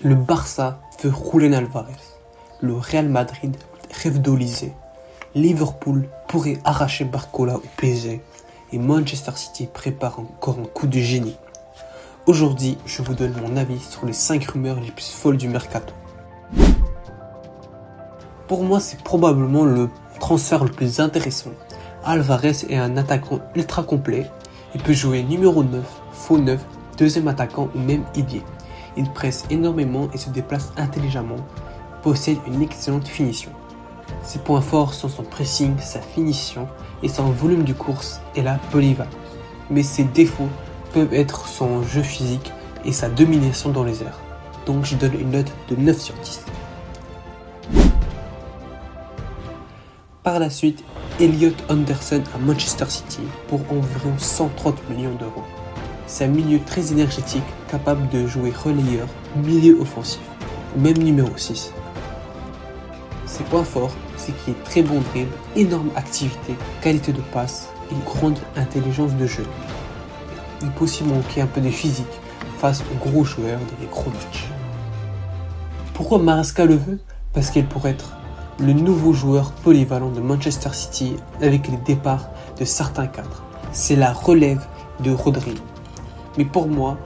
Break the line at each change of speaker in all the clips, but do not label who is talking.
Le Barça veut Julián Álvarez. Le Real Madrid rêve d'Olise. Liverpool pourrait arracher Barcola au PSG. Et Manchester City prépare encore un coup de génie. Aujourd'hui, je vous donne mon avis sur les 5 rumeurs les plus folles du mercato. Pour moi, c'est probablement le transfert le plus intéressant. Álvarez est un attaquant ultra complet. Il peut jouer numéro 9, faux 9, deuxième attaquant ou même ailier. Il presse énormément et se déplace intelligemment. Possède une excellente finition. Ses points forts sont son pressing, sa finition et son volume de course et la polyvalence. Mais ses défauts peuvent être son jeu physique et sa domination dans les airs. Donc je donne une note de 9 sur 10. Par la suite, Elliot Anderson à Manchester City pour environ 130 millions d'euros. C'est un milieu très énergétique, capable de jouer relayeur, milieu offensif, ou même numéro 6. Ses points forts, c'est qu'il est très bon dribble, énorme activité, qualité de passe et grande intelligence de jeu. Il peut aussi manquer un peu de physique face aux gros joueurs dans les gros matchs. Pourquoi Maresca le veut? Parce qu'il pourrait être le nouveau joueur polyvalent de Manchester City avec les départs de certains cadres. C'est la relève de Rodri. Mais pour moi,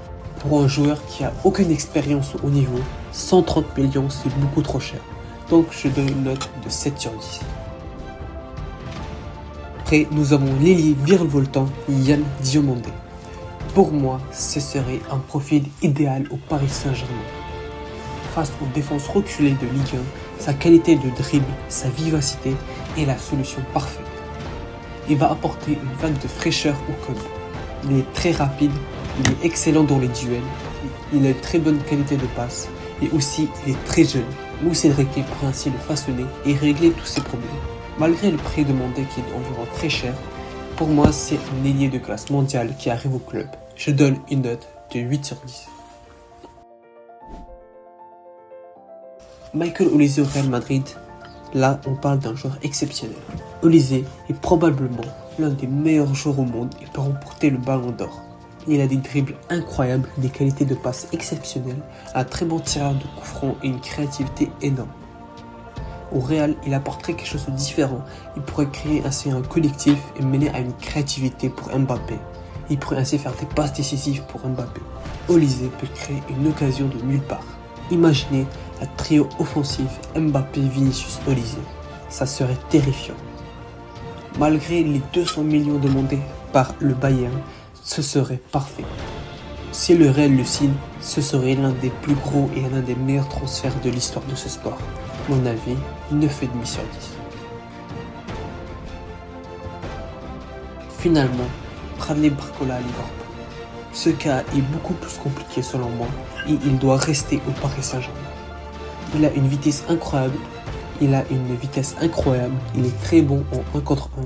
pour un joueur qui a aucune expérience au haut niveau, 130 millions c'est beaucoup trop cher. Donc je donne une note de 7 sur 10. Après, nous avons l'ailier virevoltant Yann Diomandé. Pour moi, ce serait un profil idéal au Paris Saint-Germain. Face aux défenses reculées de Ligue 1, sa qualité de dribble, sa vivacité est la solution parfaite. Il va apporter une vague de fraîcheur au club. Il est très rapide, il est excellent dans les duels, il a une très bonne qualité de passe et aussi il est très jeune. Luis Enrique pourrait ainsi le façonner et régler tous ses problèmes. Malgré le prix demandé qui est environ très cher, pour moi c'est un ailier de classe mondiale qui arrive au club. Je donne une note de 8 sur 10. Michael Olise au Real Madrid, là on parle d'un joueur exceptionnel. Olise est probablement l'un des meilleurs joueurs au monde et peut remporter le ballon d'or. Il a des dribbles incroyables, des qualités de passe exceptionnelles, un très bon tireur de coups francs et une créativité énorme. Au Real, il apporterait quelque chose de différent. Il pourrait créer ainsi un collectif et mener à une créativité pour Mbappé. Il pourrait ainsi faire des passes décisives pour Mbappé. Olise peut créer une occasion de nulle part. Imaginez un trio offensif Mbappé, Vinicius, Olise. Ça serait terrifiant. Malgré les 200 millions demandés par le Bayern, ce serait parfait. Si le Real le signe, ce serait l'un des plus gros et l'un des meilleurs transferts de l'histoire de ce sport. Mon avis, 9,5 sur 10. Finalement, Bradley Barcola à Liverpool. Ce cas est beaucoup plus compliqué selon moi et il doit rester au Paris Saint-Germain. Il a une vitesse incroyable, il est très bon en 1 contre 1,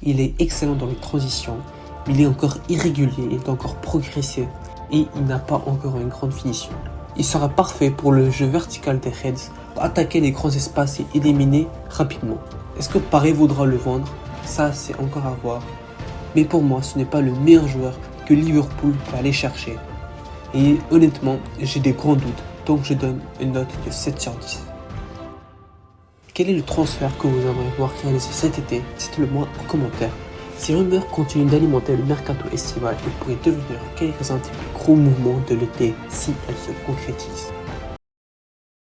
il est excellent dans les transitions, il est encore irrégulier, il doit encore progresser et il n'a pas encore une grande finition. Il sera parfait pour le jeu vertical des Reds, pour attaquer les grands espaces et éliminer rapidement. Est-ce que Paris voudra le vendre? Ça, c'est encore à voir. Mais pour moi, ce n'est pas le meilleur joueur que Liverpool peut aller chercher. Et honnêtement, j'ai des grands doutes, donc je donne une note de 7 sur 10. Quel est le transfert que vous aimeriez voir réaliser cet été? Dites-le moi en commentaire. Ces rumeurs continuent d'alimenter le mercato estival et pourraient devenir quelques-uns des plus gros mouvements de l'été si elles se concrétisent.